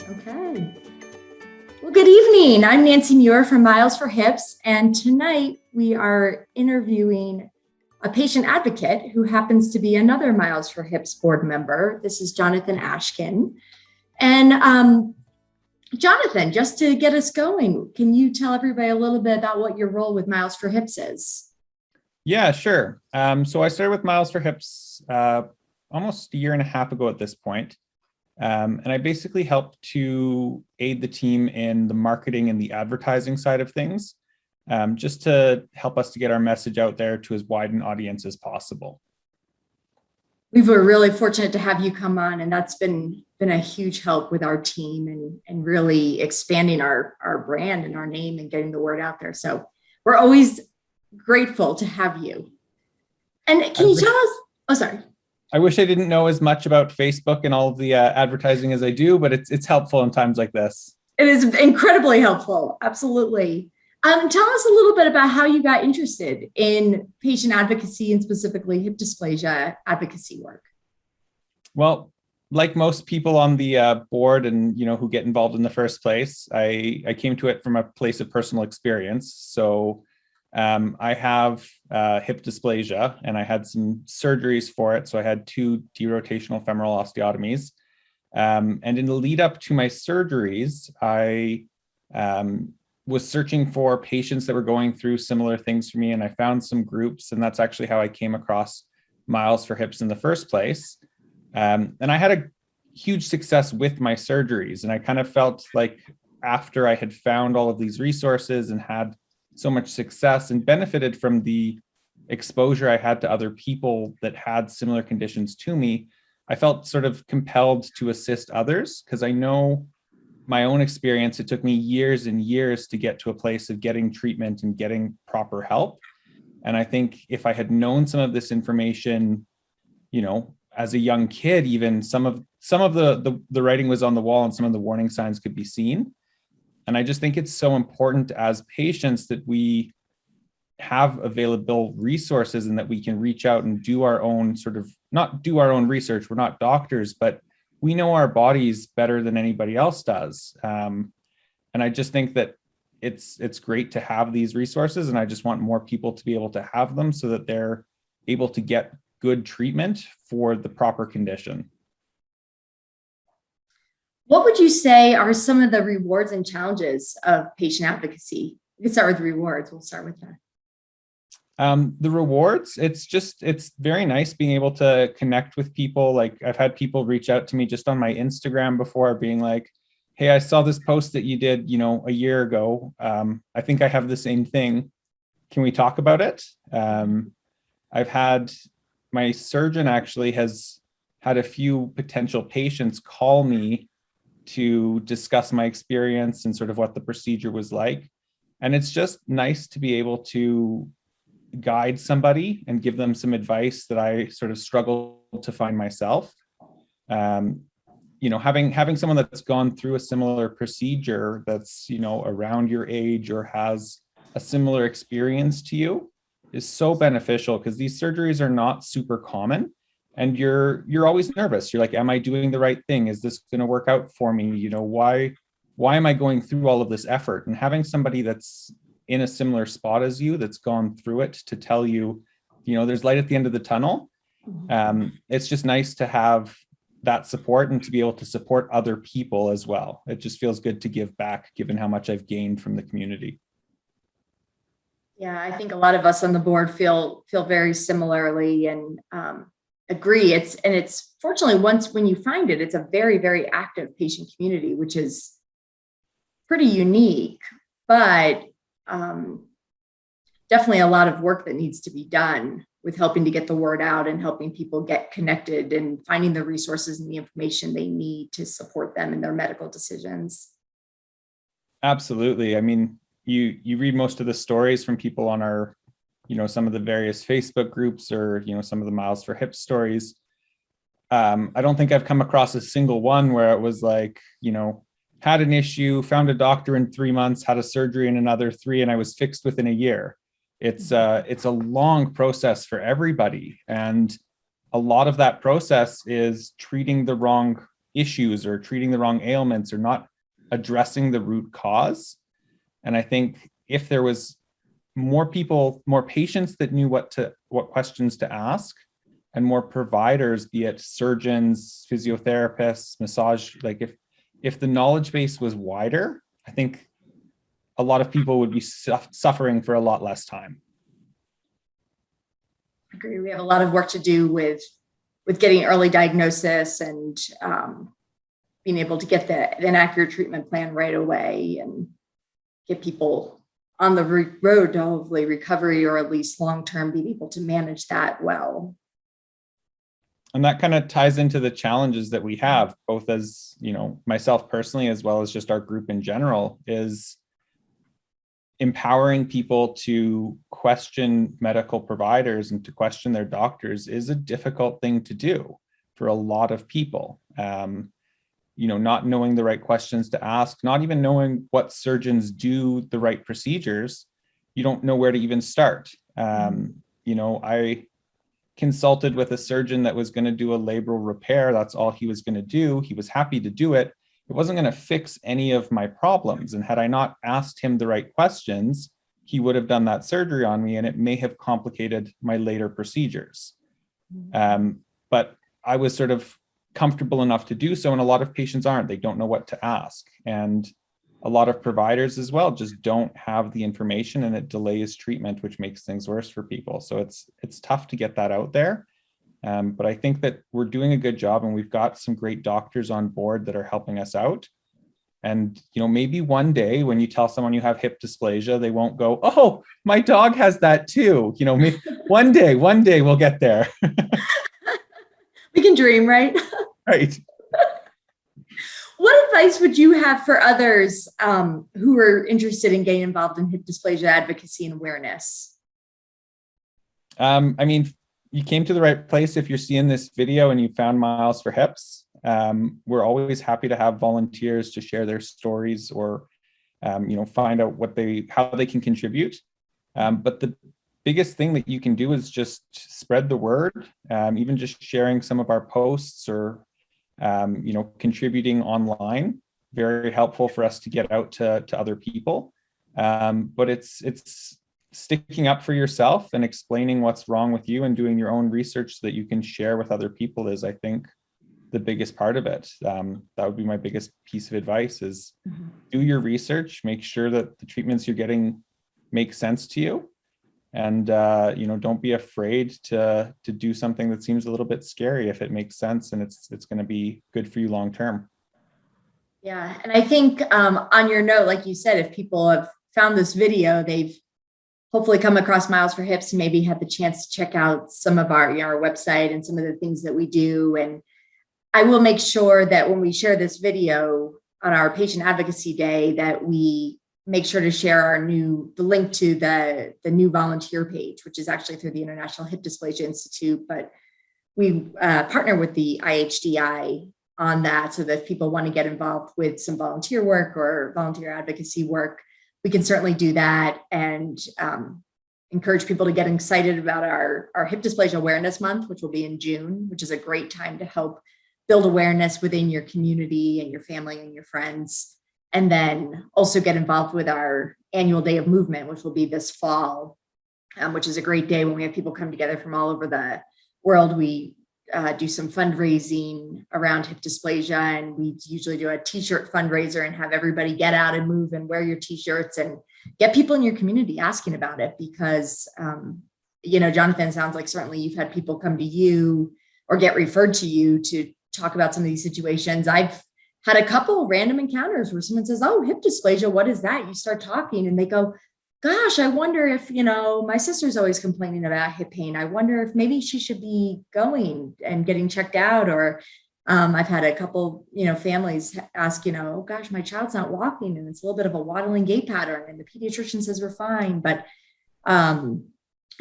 Okay. Well, good evening. I'm Nancy Muir from Miles for Hips, and tonight we are interviewing a patient advocate who happens to be another Miles for Hips board member. This is Jonathan Ashkin. And Jonathan, just to get us going, can you tell everybody a little bit about what your role with Miles for Hips is? Yeah, sure. So I started with Miles for Hips almost a year and a half ago at this point. And I basically helped to aid the team in the marketing and the advertising side of things, just to help us to get our message out there to as wide an audience as possible. We were really fortunate to have you come on, and that's been a huge help with our team and really expanding our brand and our name and getting the word out there. So we're always grateful to have you. And can you tell us, oh, sorry. I wish I didn't know as much about Facebook and all of the advertising as I do, but it's helpful in times like this. It is incredibly helpful. Absolutely. Tell us a little bit about how you got interested in patient advocacy and specifically hip dysplasia advocacy work. Well, like most people on the board and who get involved in the first place, I came to it from a place of personal experience. So I have hip dysplasia, and I had some surgeries for it. So I had 2 derotational femoral osteotomies. And in the lead up to my surgeries, I was searching for patients that were going through similar things for me, and I found some groups, and that's actually how I came across Miles for Hips in the first place. And I had a huge success with my surgeries, and I kind of felt like after I had found all of these resources and had so much success and benefited from the exposure I had to other people that had similar conditions to me, I felt sort of compelled to assist others, because I know my own experience, it took me years and years to get to a place of getting treatment and getting proper help. And I think if I had known some of this information, as a young kid, even some of the writing was on the wall and some of the warning signs could be seen. And I just think it's so important as patients that we have available resources and that we can reach out and do our own not do our own research. We're not doctors, but we know our bodies better than anybody else does. And I just think that it's great to have these resources, and I just want more people to be able to have them so that they're able to get good treatment for the proper condition. What would you say are some of the rewards and challenges of patient advocacy? We can start with rewards. We'll start with that. The rewards, it's very nice being able to connect with people. Like, I've had people reach out to me just on my Instagram before, being like, hey, I saw this post that you did, a year ago. I think I have the same thing. Can we talk about it? I've had, my surgeon actually has had a few potential patients call me to discuss my experience and sort of what the procedure was like. And it's just nice to be able to guide somebody and give them some advice that I sort of struggle to find myself. Having someone that's gone through a similar procedure that's, around your age or has a similar experience to you is so beneficial, because these surgeries are not super common. And you're always nervous. You're like, am I doing the right thing? Is this going to work out for me? Why am I going through all of this effort? And having somebody that's in a similar spot as you, that's gone through it, to tell you, there's light at the end of the tunnel. It's just nice to have that support and to be able to support other people as well. It just feels good to give back, given how much I've gained from the community. Yeah, I think a lot of us on the board feel very similarly and agree. It's fortunately, when you find it, it's a very, very active patient community, which is pretty unique, but definitely a lot of work that needs to be done with helping to get the word out and helping people get connected and finding the resources and the information they need to support them in their medical decisions. Absolutely. I mean, you read most of the stories from people on our, some of the various Facebook groups or, some of the Miles for Hips stories. I don't think I've come across a single one where it was like, had an issue, found a doctor in 3 months, had a surgery in another 3, and I was fixed within a year. It's a long process for everybody. And a lot of that process is treating the wrong issues or treating the wrong ailments or not addressing the root cause. And I think if there was more people, more patients that knew what questions to ask, and more providers, be it surgeons, physiotherapists, massage, like if the knowledge base was wider, I think a lot of people would be suffering for a lot less time. I agree. We have a lot of work to do with getting early diagnosis and being able to get an accurate treatment plan right away and get people on the road to hopefully recovery, or at least long-term being able to manage that well. And that kind of ties into the challenges that we have, both as, myself personally, as well as just our group in general, is empowering people to question medical providers and to question their doctors is a difficult thing to do for a lot of people. Not knowing the right questions to ask, not even knowing what surgeons do the right procedures, you don't know where to even start. I consulted with a surgeon that was going to do a labral repair. That's all he was going to do. He was happy to do it. It wasn't going to fix any of my problems. And had I not asked him the right questions, he would have done that surgery on me, and it may have complicated my later procedures. But I was sort of comfortable enough to do so, and a lot of patients aren't. They don't know what to ask. And a lot of providers as well just don't have the information, and it delays treatment, which makes things worse for people. So it's tough to get that out there. But I think that we're doing a good job, and we've got some great doctors on board that are helping us out. And, maybe one day when you tell someone you have hip dysplasia, they won't go, "Oh, my dog has that too." Maybe one day we'll get there. We can dream, right? Right. What advice would you have for others who are interested in getting involved in hip dysplasia advocacy and awareness? You came to the right place if you're seeing this video and you found Miles for Hips. We're always happy to have volunteers to share their stories or, find out how they can contribute. But the biggest thing that you can do is just spread the word, even just sharing some of our posts or contributing online. Very helpful for us to get out to other people. But it's sticking up for yourself and explaining what's wrong with you and doing your own research so that you can share with other people is, I think, the biggest part of it. That would be my biggest piece of advice is do your research, make sure that the treatments you're getting make sense to you. And, don't be afraid to do something that seems a little bit scary if it makes sense and it's going to be good for you long term. Yeah. And I think on your note, like you said, if people have found this video, they've hopefully come across Miles for Hips and maybe had the chance to check out some of our website and some of the things that we do. And I will make sure that when we share this video on our patient advocacy day, that we make sure to share the link to the new volunteer page, which is actually through the International Hip Dysplasia Institute, but we partner with the IHDI on that. So that if people want to get involved with some volunteer work or volunteer advocacy work, we can certainly do that and encourage people to get excited about our Hip Dysplasia Awareness Month, which will be in June, which is a great time to help build awareness within your community and your family and your friends. And then also get involved with our annual Day of Movement, which will be this fall, which is a great day when we have people come together from all over the world. We do some fundraising around hip dysplasia, and we usually do a t-shirt fundraiser and have everybody get out and move and wear your t-shirts and get people in your community asking about it because, Jonathan, sounds like certainly you've had people come to you or get referred to you to talk about some of these situations. I've had a couple random encounters where someone says, "Oh, hip dysplasia, what is that?" You start talking and they go, "Gosh, I wonder if, my sister's always complaining about hip pain. I wonder if maybe she should be going and getting checked out." Or I've had a couple, families ask, "Oh gosh, my child's not walking and it's a little bit of a waddling gait pattern and the pediatrician says we're fine." But, kind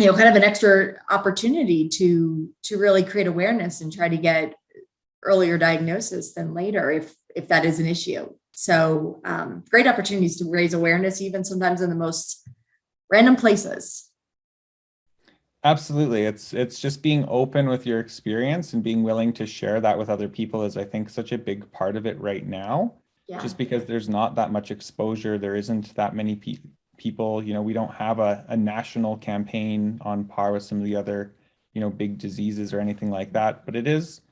of an extra opportunity to really create awareness and try to get earlier diagnosis than later if that is an issue. So great opportunities to raise awareness, even sometimes in the most random places. Absolutely. It's just being open with your experience and being willing to share that with other people is, I think, such a big part of it right now. Yeah. Just because there's not that much exposure, there isn't that many people, we don't have a national campaign on par with some of the other, big diseases or anything like that, but it is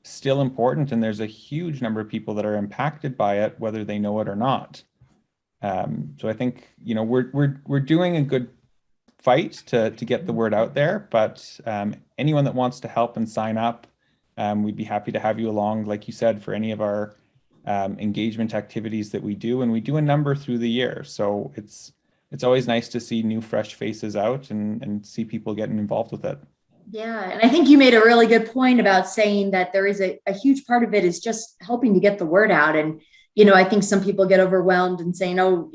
still important, and there's a huge number of people that are impacted by it, whether they know it or not. So I think, we're doing a good fight to get the word out there, but anyone that wants to help and sign up, we'd be happy to have you along, like you said, for any of our engagement activities that we do, and we do a number through the year. So it's always nice to see new, fresh faces out and see people getting involved with it. Yeah, and I think you made a really good point about saying that there is a huge part of it is just helping to get the word out. And, I think some people get overwhelmed and saying, oh,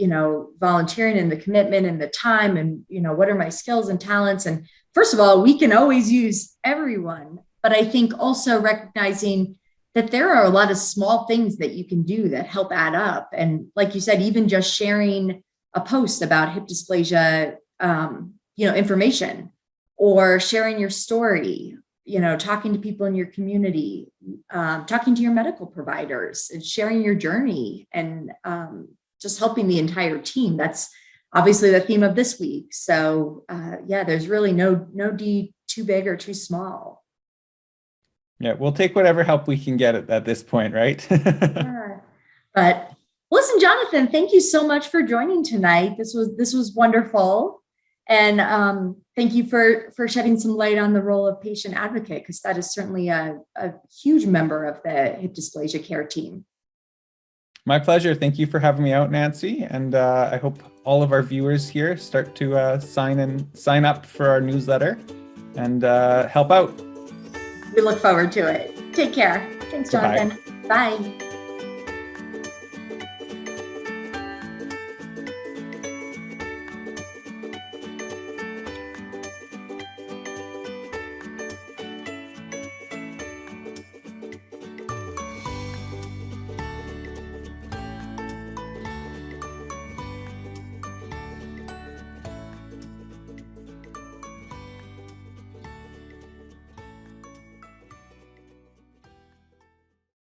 volunteering and the commitment and the time and, what are my skills and talents? And first of all, we can always use everyone. But I think also recognizing that there are a lot of small things that you can do that help add up. And like you said, even just sharing a post about hip dysplasia, information, or sharing your story, talking to people in your community, talking to your medical providers and sharing your journey, and just helping the entire team. That's obviously the theme of this week. So there's really no D too big or too small. Yeah, we'll take whatever help we can get at this point, right? Yeah. But listen, Jonathan, thank you so much for joining tonight. This was wonderful. And thank you for shedding some light on the role of patient advocate, because that is certainly a huge member of the hip dysplasia care team. My pleasure. Thank you for having me out, Nancy. And I hope all of our viewers here start to sign up for our newsletter and help out. We look forward to it. Take care. Thanks, Jonathan. Bye.